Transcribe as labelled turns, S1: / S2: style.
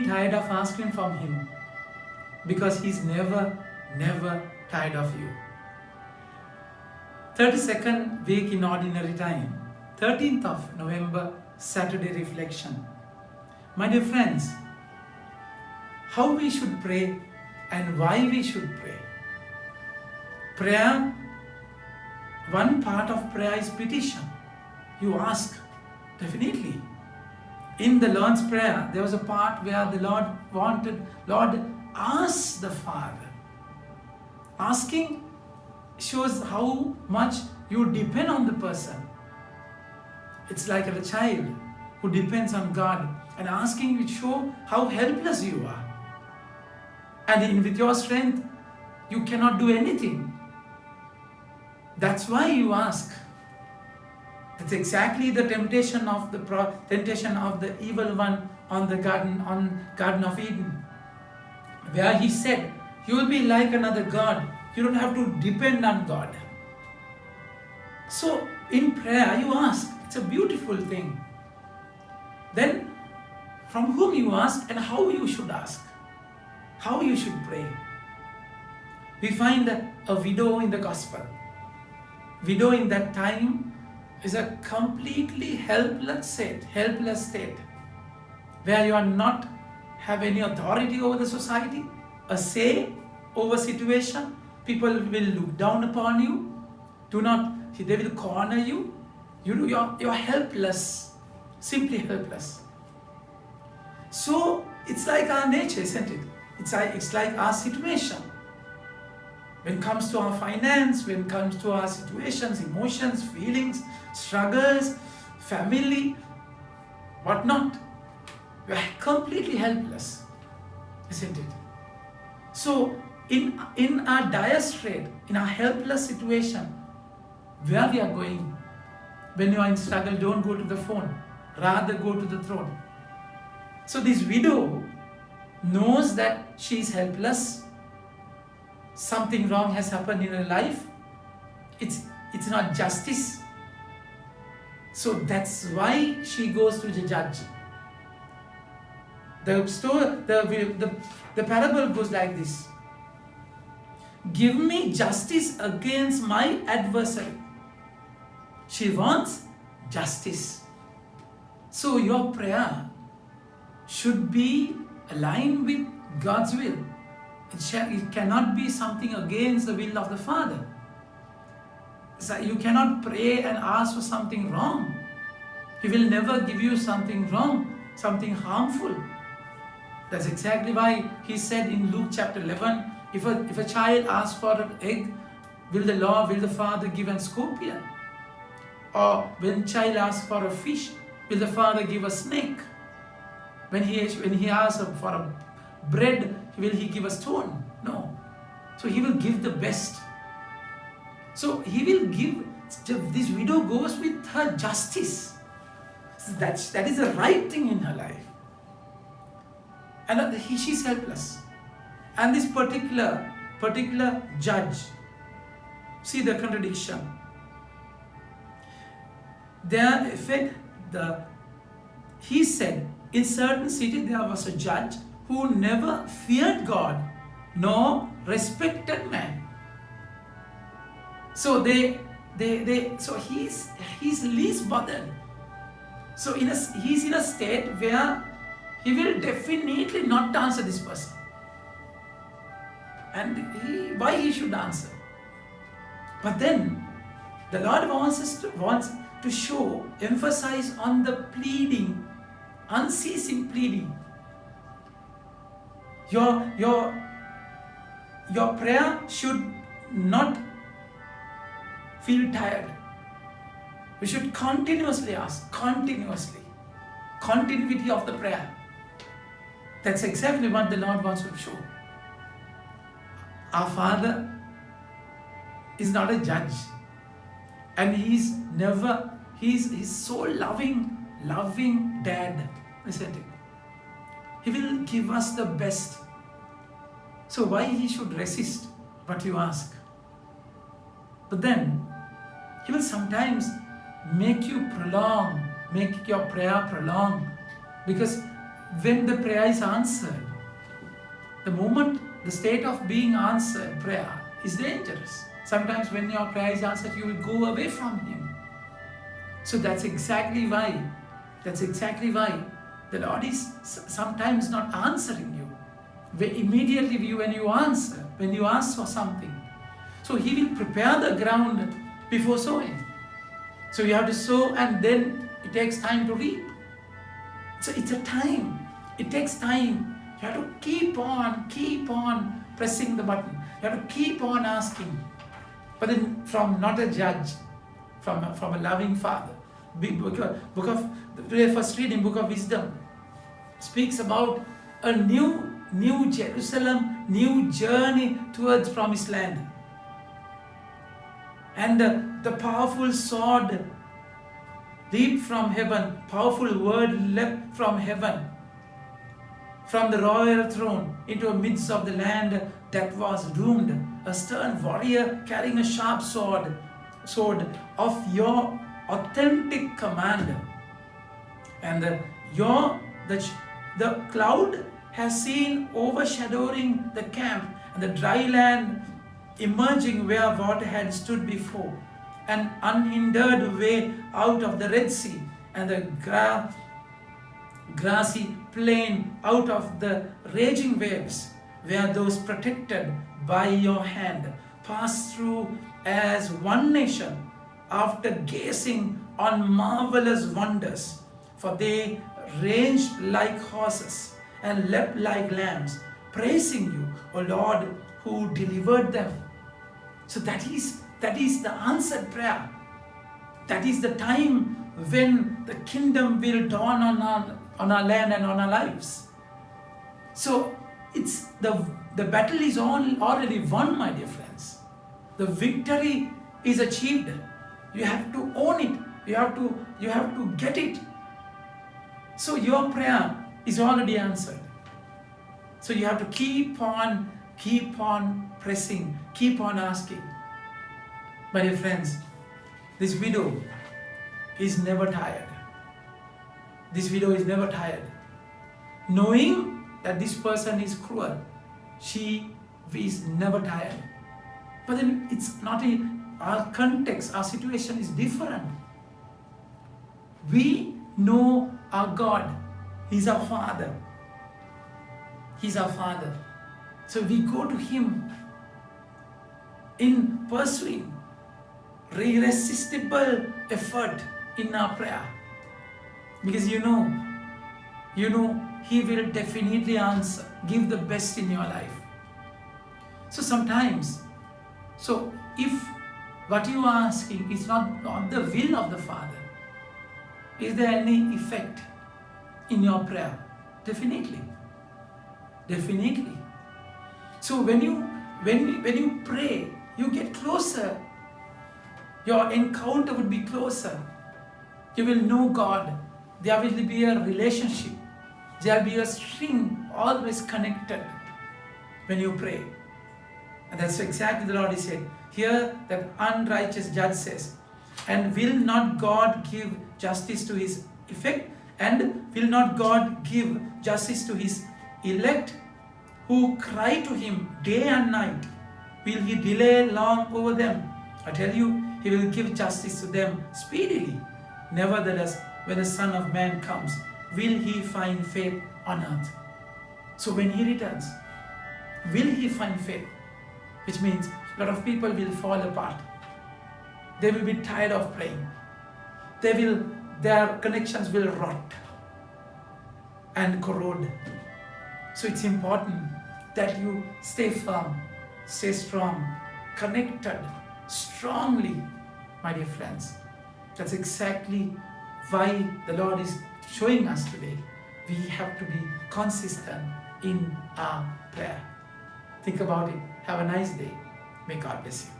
S1: tired of asking from Him, because He's never tired of you. 32nd week in ordinary time, 13th of November, Saturday reflection. My dear friends, how we should pray and why we should pray. Prayer, one part of prayer is petition. You ask, definitely. In the Lord's Prayer, there was a part where the Lord asked the Father. Asking shows how much you depend on the person. It's like a child who depends on God, and asking will show how helpless you are. And with your strength, you cannot do anything. That's why you ask. That's exactly the temptation of the evil one on the Garden of Eden, where he said, "You will be like another god. You don't have to depend on God." So in prayer, you ask. It's a beautiful thing. Then, from whom you ask and how you should ask, how you should pray. We find a widow in the Gospel. Widow in that time is a completely helpless state, where you are not have any authority over the society, a say over situation. People will look down upon you. They will corner you. You're helpless, simply helpless. So it's like our nature, isn't it? It's like our situation. When it comes to our finance, when it comes to our situations, emotions, feelings, struggles, family, whatnot, we are completely helpless, isn't it? So in our dire strait, in our helpless situation, where we are going, when you are in struggle, don't go to the phone, rather go to the throne. So this widow knows that she is helpless. Something wrong has happened in her life. It's not justice. So that's why she goes to the judge. The parable goes like this: "Give me justice against my adversary." She wants justice. So your prayer should be aligned with God's will. It cannot be something against the will of the Father. So you cannot pray and ask for something wrong. He will never give you something wrong, something harmful. That's exactly why He said in Luke chapter 11, if a child asks for an egg, will the Father give a scorpion? Or when child asks for a fish, will the Father give a snake? When he asks for a bread, will He give a stone? No. So He will give the best. So He will give. This widow goes with her justice. That is the right thing in her life. And she's helpless. And this particular judge, see the contradiction. He said, in certain city there was a judge who never feared God nor respected man. So so he's least bothered. So he's in a state where he will definitely not answer this person. And why he should answer? But then the Lord wants to emphasize on the pleading, unceasing pleading. Your prayer should not feel tired. We should continuously ask, continuity of the prayer. That's exactly what the Lord wants to show. Our Father is not a judge, and He's so loving dad, isn't it? He will give us the best. So why He should resist what you ask? But then He will sometimes make your prayer prolong, because when the prayer is answered. The moment, the state of being answered prayer is dangerous. Sometimes when your prayer is answered, you will go away from Him. So that's exactly why the Lord is sometimes not answering you. Immediately when you answer, when you ask for something. So He will prepare the ground before sowing. So you have to sow, and then it takes time to reap. So it's a time. It takes time. You have to keep on pressing the button. You have to keep on asking. But then from not a judge, from a loving Father. Book of the first reading, Book of Wisdom, speaks about a new Jerusalem, new journey towards Promised Land. And the powerful sword leaped from heaven, powerful word leapt from heaven, from the royal throne into the midst of the land that was doomed. A stern warrior carrying a sharp sword of your authentic command. And the cloud has seen overshadowing the camp, and the dry land emerging where water had stood before, an unhindered way out of the Red Sea, and the grassy plain out of the raging waves, where those protected by your hand passed through as one nation after gazing on marvelous wonders. For they ranged like horses and leapt like lambs, praising you, O Lord, who delivered them. So that is the answered prayer. That is the time when the kingdom will dawn on our land and on our lives. So it's the battle is already won, my dear friends. The victory is achieved. You have to own it. You have to get it. So your prayer is already answered. So you have to keep on pressing, keep on asking. My dear friends, this widow is never tired. This widow is never tired. Knowing that this person is cruel, she is never tired. But then it's not our context, our situation is different. We know our God. He's our Father. He's our Father. So we go to Him in pursuing irresistible effort in our prayer. Because you know, He will definitely answer, give the best in your life. So sometimes, if what you are asking is not the will of the Father, is there any effect in your prayer? Definitely. So when you pray, you get closer. Your encounter would be closer. You will know God. There will be a relationship. There will be a string always connected when you pray. And that's exactly the Lord is saying. Here, that unrighteous judge says, and will not God give justice to His elect? And will not God give justice to His elect who cry to Him day and night? Will He delay long over them? I tell you, He will give justice to them speedily. Nevertheless, when the Son of Man comes, will He find faith on earth? So when He returns, will He find faith? Which means a lot of people will fall apart. They will be tired of praying. Their connections will rot and corrode. So it's important that you stay firm, stay strong, connected strongly, my dear friends. That's exactly why the Lord is showing us today. We have to be consistent in our prayer. Think about it. Have a nice day. May God bless you.